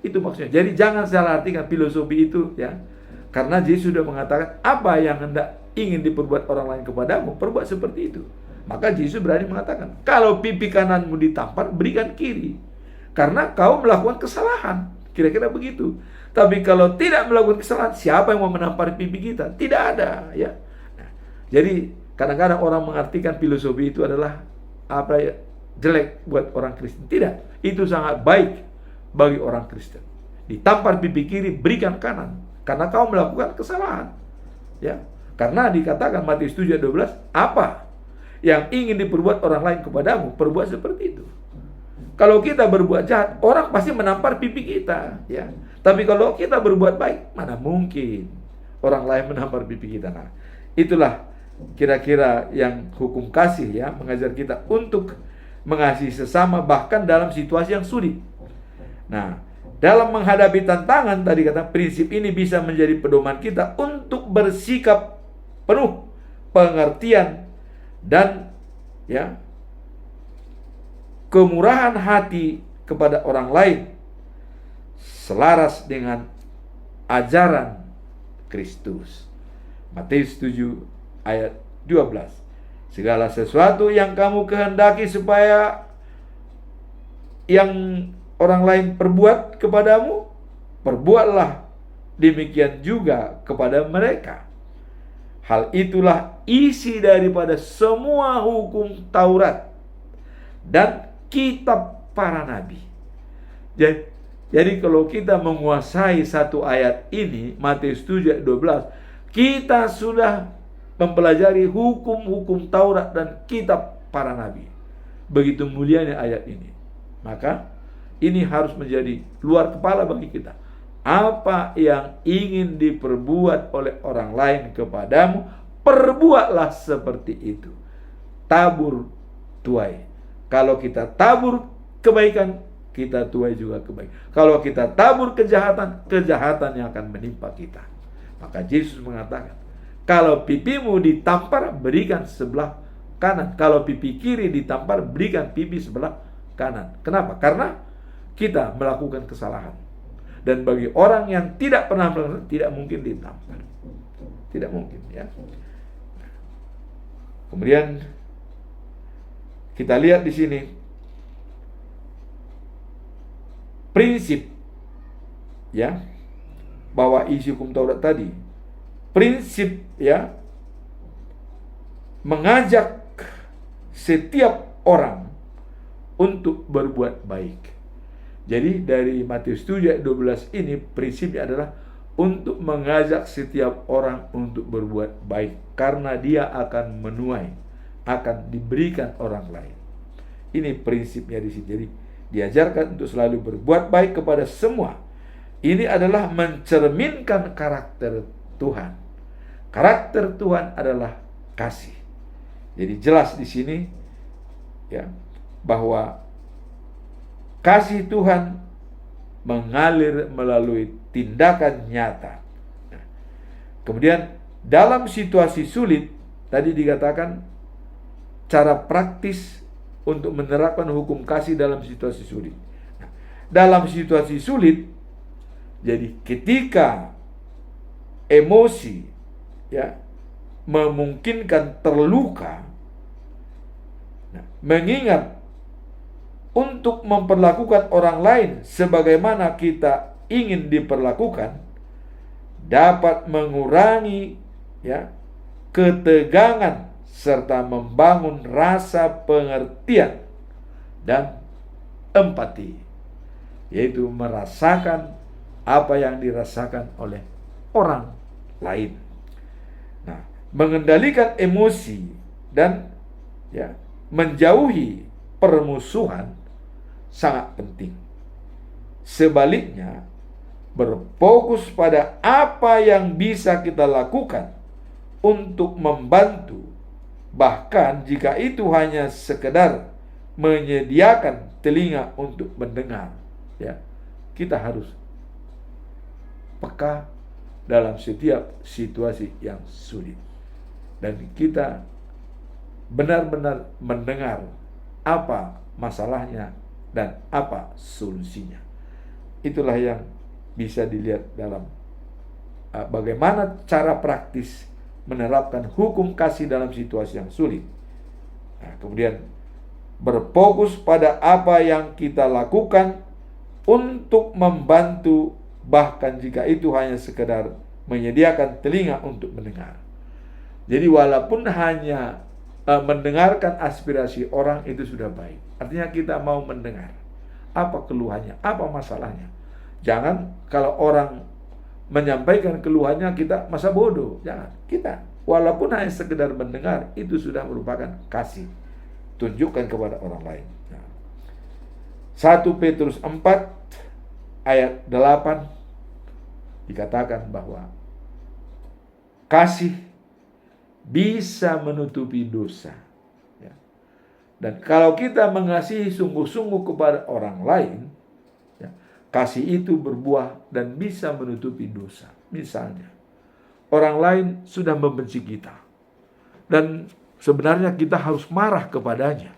Itu maksudnya. Jadi jangan salah artikan filosofi itu, ya. Karena Yesus sudah mengatakan, apa yang hendak ingin diperbuat orang lain kepadamu, perbuat seperti itu. Maka Yesus berani mengatakan, kalau pipi kananmu ditampar, berikan kiri. Karena kau melakukan kesalahan. Kira-kira begitu. Tapi kalau tidak melakukan kesalahan, siapa yang mau menampar pipi kita? Tidak ada, ya. Nah, jadi kadang-kadang orang mengartikan filosofi itu adalah apa ya, jelek buat orang Kristen. Tidak, itu sangat baik bagi orang Kristen. Ditampar pipi kiri, berikan kanan, karena kau melakukan kesalahan, ya. Karena dikatakan Matius 7 ayat 12, apa yang ingin diperbuat orang lain kepadamu, perbuat seperti itu. Kalau kita berbuat jahat, orang pasti menampar pipi kita, ya. Tapi kalau kita berbuat baik, mana mungkin orang lain menampar pipi kita. Nah, itulah kira-kira yang hukum kasih, ya, mengajar kita untuk mengasihi sesama bahkan dalam situasi yang sulit. Nah, dalam menghadapi tantangan, tadi kata prinsip ini bisa menjadi pedoman kita untuk bersikap penuh pengertian dan, ya, kemurahan hati kepada orang lain selaras dengan ajaran Kristus. Matius 7 ayat 12. Segala sesuatu yang kamu kehendaki supaya yang orang lain perbuat kepadamu, perbuatlah demikian juga kepada mereka. Hal itulah isi daripada semua hukum Taurat dan kitab para nabi. Jadi kalau kita menguasai satu ayat ini, Matius 7 ayat 12, kita sudah mempelajari hukum-hukum Taurat dan kitab para nabi. Begitu mulianya ayat ini. Maka ini harus menjadi luar kepala bagi kita. Apa yang ingin diperbuat oleh orang lain kepadamu, perbuatlah seperti itu. Tabur tuai. Kalau kita tabur kebaikan, kita tuai juga kebaikan. Kalau kita tabur kejahatan, kejahatan yang akan menimpa kita. Maka Yesus mengatakan, kalau pipimu ditampar, berikan sebelah kanan. Kalau pipi kiri ditampar, berikan pipi sebelah kanan. Kenapa? Karena kita melakukan kesalahan. Dan bagi orang yang tidak pernah melakukan, tidak mungkin ditampar. Tidak mungkin, ya. Kemudian kita lihat di sini prinsip, ya, bahwa isi hukum Taurat tadi, prinsip, ya, mengajak setiap orang untuk berbuat baik. Jadi dari Matius 7 ayat 12 ini prinsipnya adalah untuk mengajak setiap orang untuk berbuat baik, karena dia akan menuai, akan diberikan orang lain. Ini prinsipnya di sini. Jadi diajarkan untuk selalu berbuat baik kepada semua. Ini adalah mencerminkan karakter Tuhan. Karakter Tuhan adalah kasih. Jadi jelas di sini, ya, bahwa kasih Tuhan mengalir melalui tindakan nyata. Nah, kemudian dalam situasi sulit, tadi dikatakan cara praktis untuk menerapkan hukum kasih dalam situasi sulit. Nah, dalam situasi sulit, jadi ketika emosi, ya, memungkinkan terluka, nah, mengingat untuk memperlakukan orang lain sebagaimana kita ingin diperlakukan, dapat mengurangi, ya, ketegangan serta membangun rasa pengertian dan empati, yaitu merasakan apa yang dirasakan oleh orang lain. Nah, mengendalikan emosi dan menjauhi permusuhan sangat penting. Sebaliknya, berfokus pada apa yang bisa kita lakukan untuk membantu, bahkan jika itu hanya sekedar menyediakan telinga untuk mendengar. Kita harus peka dalam setiap situasi yang sulit, dan kita benar-benar mendengar apa masalahnya dan apa solusinya. Itulah yang bisa dilihat dalam bagaimana cara praktis menerapkan hukum kasih dalam situasi yang sulit. Kemudian berfokus pada apa yang kita lakukan untuk membantu, bahkan jika itu hanya sekedar menyediakan telinga untuk mendengar. Jadi walaupun hanya mendengarkan aspirasi orang itu sudah baik. Artinya kita mau mendengar apa keluhannya, apa masalahnya. Jangan kalau orang menyampaikan keluhannya kita masa bodoh. Jangan. Kita walaupun hanya sekedar mendengar itu sudah merupakan kasih. Tunjukkan kepada orang lain. 1 Petrus 4 ayat 8 dikatakan bahwa kasih bisa menutupi dosa. Dan kalau kita mengasihi sungguh-sungguh kepada orang lain, kasih itu berbuah dan bisa menutupi dosa. Misalnya, orang lain sudah membenci kita, dan sebenarnya kita harus marah kepadanya,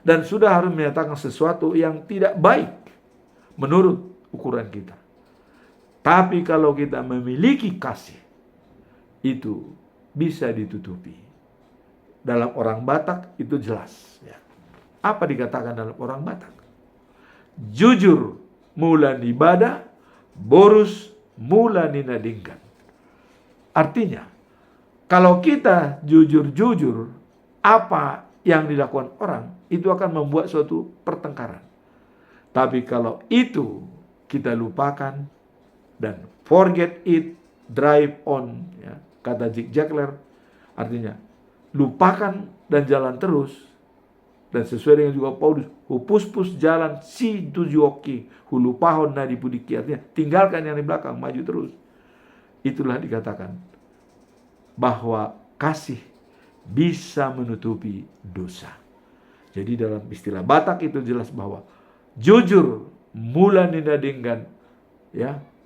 dan sudah harus menyatakan sesuatu yang tidak baik menurut ukuran kita. Tapi kalau kita memiliki kasih, itu bisa ditutupi. Dalam orang Batak itu jelas. Apa dikatakan dalam orang Batak? Jujur mula ibadah, boros mula ninadingkan. Artinya, kalau kita jujur-jujur, apa yang dilakukan orang, itu akan membuat suatu pertengkaran. Tapi kalau itu kita lupakan dan forget it, drive on, kata Zig Ziglar, artinya lupakan dan jalan terus. Dan sesuai dengan juga Paulus, hupus-pus jalan si tujuoki, hulupahon nadi pudiki, artinya tinggalkan yang di belakang, maju terus. Itulah dikatakan bahwa kasih bisa menutupi dosa. Jadi dalam istilah Batak itu jelas bahwa jujur mula ninadingkan,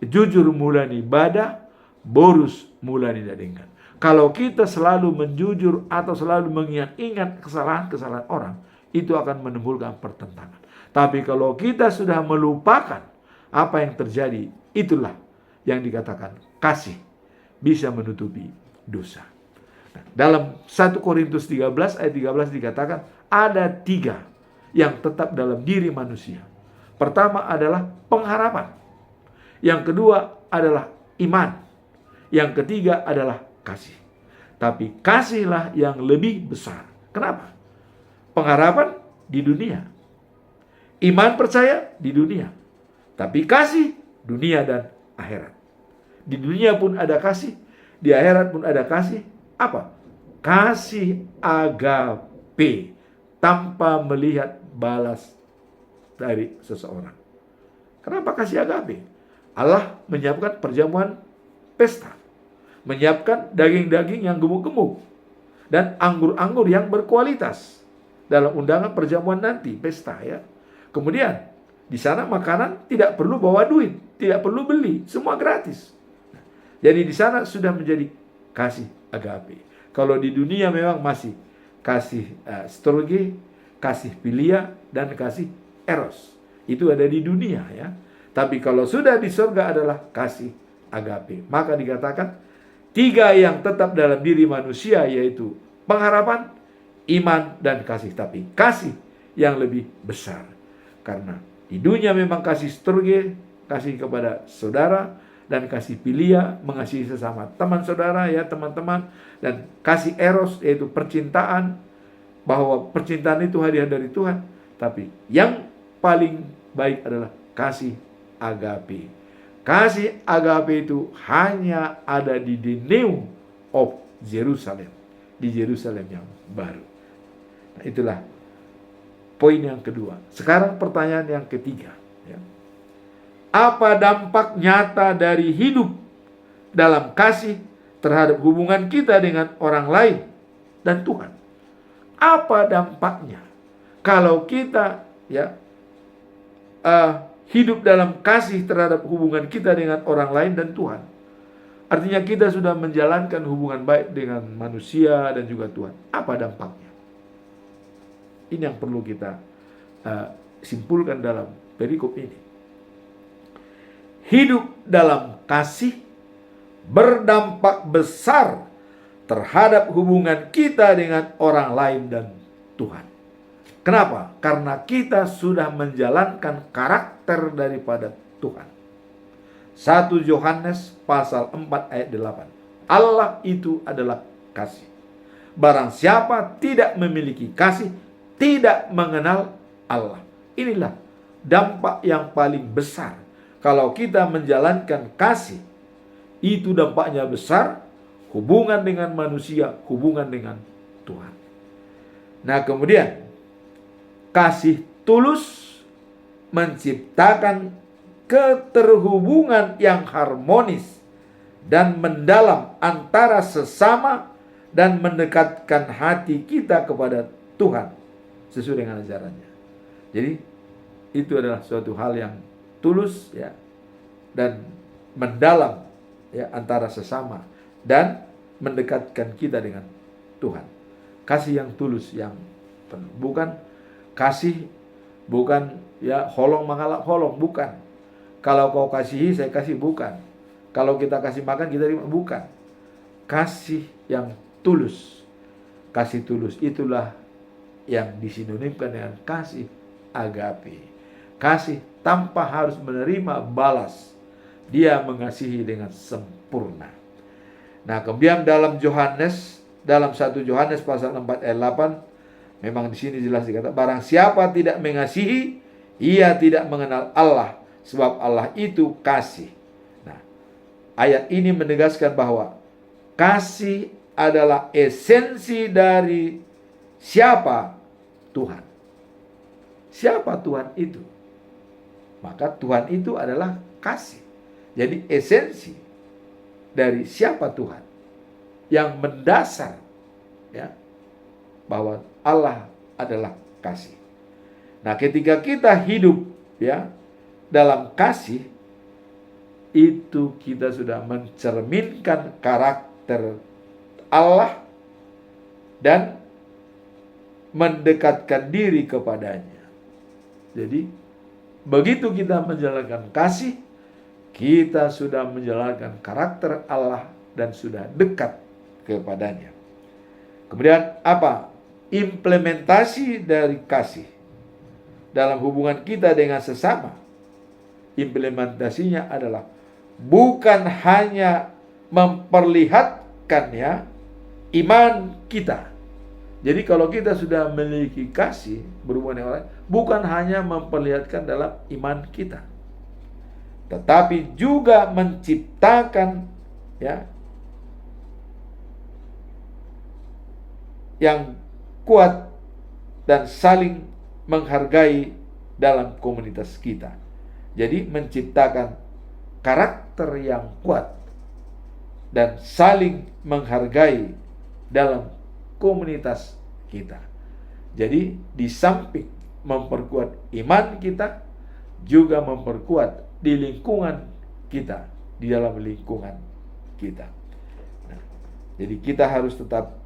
jujur mula ibadah, boros mula ninadingkan. Kalau kita selalu menjujur atau selalu mengingat-ingat kesalahan-kesalahan orang, itu akan menimbulkan pertentangan. Tapi kalau kita sudah melupakan apa yang terjadi, itulah yang dikatakan kasih bisa menutupi dosa. Nah, dalam 1 Korintus 13 ayat 13 dikatakan ada 3 yang tetap dalam diri manusia. Pertama adalah pengharapan. Yang kedua adalah iman. Yang ketiga adalah kasih. Tapi kasihlah yang lebih besar. Kenapa? Pengharapan di dunia, iman percaya di dunia, tapi kasih dunia dan akhirat. Di dunia pun ada kasih, di akhirat pun ada kasih. Apa? Kasih agape, tanpa melihat balas dari seseorang. Kenapa kasih agape? Allah menyiapkan perjamuan pesta, menyiapkan daging-daging yang gemuk-gemuk dan anggur-anggur yang berkualitas dalam undangan perjamuan nanti, pesta Kemudian di sana makanan tidak perlu bawa duit, tidak perlu beli, semua gratis. Jadi di sana sudah menjadi kasih agape. Kalau di dunia memang masih kasih storge, kasih philia, dan kasih eros. Itu ada di dunia Tapi kalau sudah di surga adalah kasih agape. Maka dikatakan 3 yang tetap dalam diri manusia, yaitu pengharapan, iman, dan kasih. Tapi kasih yang lebih besar. Karena di dunia memang kasih storge, kasih kepada saudara, dan kasih philia, mengasihi sesama teman saudara teman-teman, dan kasih eros, yaitu percintaan, bahwa percintaan itu hadiah dari Tuhan. Tapi yang paling baik adalah kasih agape. Kasih agape itu hanya ada di the New of Jerusalem, di Yerusalem yang baru. Nah, itulah poin yang kedua. Sekarang pertanyaan yang ketiga, ya. Apa dampak nyata dari hidup dalam kasih terhadap hubungan kita dengan orang lain dan Tuhan? Apa dampaknya kalau kita hidup dalam kasih terhadap hubungan kita dengan orang lain dan Tuhan? Artinya kita sudah menjalankan hubungan baik dengan manusia dan juga Tuhan. Apa dampaknya? Ini yang perlu kita simpulkan dalam perikop ini. Hidup dalam kasih berdampak besar terhadap hubungan kita dengan orang lain dan Tuhan. Kenapa? Karena kita sudah menjalankan karakter daripada Tuhan. 1 Yohanes pasal 4 ayat 8. Allah itu adalah kasih. Barang siapa tidak memiliki kasih, tidak mengenal Allah. Inilah dampak yang paling besar. Kalau kita menjalankan kasih, itu dampaknya besar, hubungan dengan manusia, hubungan dengan Tuhan. Nah, kemudian kasih tulus menciptakan keterhubungan yang harmonis dan mendalam antara sesama dan mendekatkan hati kita kepada Tuhan sesuai dengan ajarannya. Jadi itu adalah suatu hal yang tulus, ya, dan mendalam, ya, antara sesama dan mendekatkan kita dengan Tuhan. Kasih yang tulus, yang bukan kasih, bukan ya holong mengalap holong, bukan. Kalau kau kasihi, saya kasih, bukan. Kalau kita kasih makan, kita terima, bukan. Kasih yang tulus. Kasih tulus itulah yang disinonimkan dengan kasih agape. Kasih tanpa harus menerima balas. Dia mengasihi dengan sempurna. Nah, kemudian dalam 1 Yohanes pasal 4 ayat 8, memang di sini jelas dikata, barang siapa tidak mengasihi, ia tidak mengenal Allah, sebab Allah itu kasih. Nah, ayat ini menegaskan bahwa kasih adalah esensi dari siapa Tuhan. Siapa Tuhan itu? Maka Tuhan itu adalah kasih. Jadi esensi dari siapa Tuhan yang mendasar, ya, bahwa Allah adalah kasih. Nah, ketika kita hidup, ya, dalam kasih, itu kita sudah mencerminkan karakter Allah dan mendekatkan diri kepadanya. Jadi begitu kita menjalankan kasih, kita sudah menjalankan karakter Allah dan sudah dekat kepadanya. Kemudian apa? Implementasi dari kasih dalam hubungan kita dengan sesama. Implementasinya adalah bukan hanya memperlihatkan, ya, iman kita. Jadi kalau kita sudah memiliki kasih berhubungan dengan orang lain, bukan hanya memperlihatkan dalam iman kita, tetapi juga menciptakan, ya, yang kuat dan saling menghargai dalam komunitas kita. Jadi menciptakan karakter yang kuat dan saling menghargai dalam komunitas kita. Jadi di samping memperkuat iman kita, juga memperkuat di lingkungan kita, di dalam lingkungan kita. Nah, jadi kita harus tetap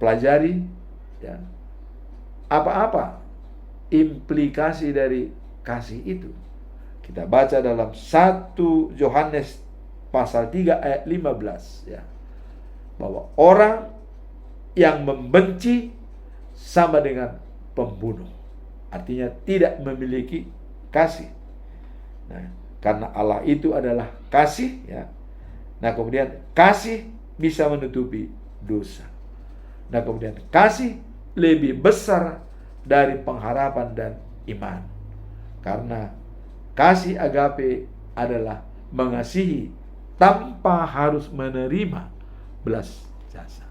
pelajari, ya, apa-apa implikasi dari kasih itu. Kita baca dalam 1 Yohanes pasal 3 ayat 15, ya, bahwa orang yang membenci sama dengan pembunuh. Artinya tidak memiliki kasih. Nah, karena Allah itu adalah kasih, ya. Nah, kemudian kasih bisa menutupi dosa. Nah, kemudian kasih lebih besar dari pengharapan dan iman. Karena kasih agape adalah mengasihi tanpa harus menerima belas jasa.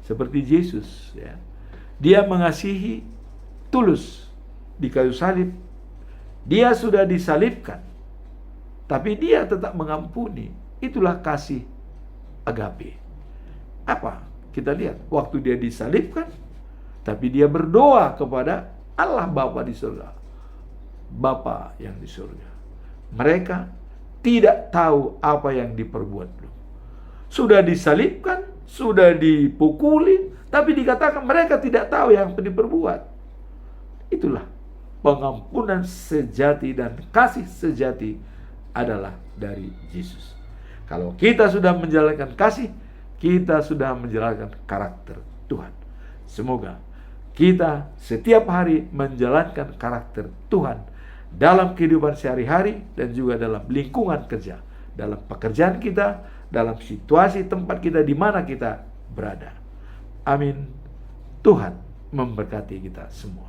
Seperti Yesus, ya. Dia mengasihi tulus di kayu salib. Dia sudah disalibkan, tapi dia tetap mengampuni. Itulah kasih agape. Apa? Kita lihat, waktu dia disalibkan, tapi dia berdoa kepada Allah Bapa di surga. Bapa yang di surga. Mereka tidak tahu apa yang diperbuat. Sudah disalibkan, sudah dipukuli, tapi dikatakan mereka tidak tahu yang diperbuat. Itulah pengampunan sejati dan kasih sejati adalah dari Yesus. Kalau kita sudah menjalankan kasih, kita sudah menjalankan karakter Tuhan. Semoga kita setiap hari menjalankan karakter Tuhan dalam kehidupan sehari-hari dan juga dalam lingkungan kerja, dalam pekerjaan kita, dalam situasi tempat kita di mana kita berada. Amin. Tuhan memberkati kita semua.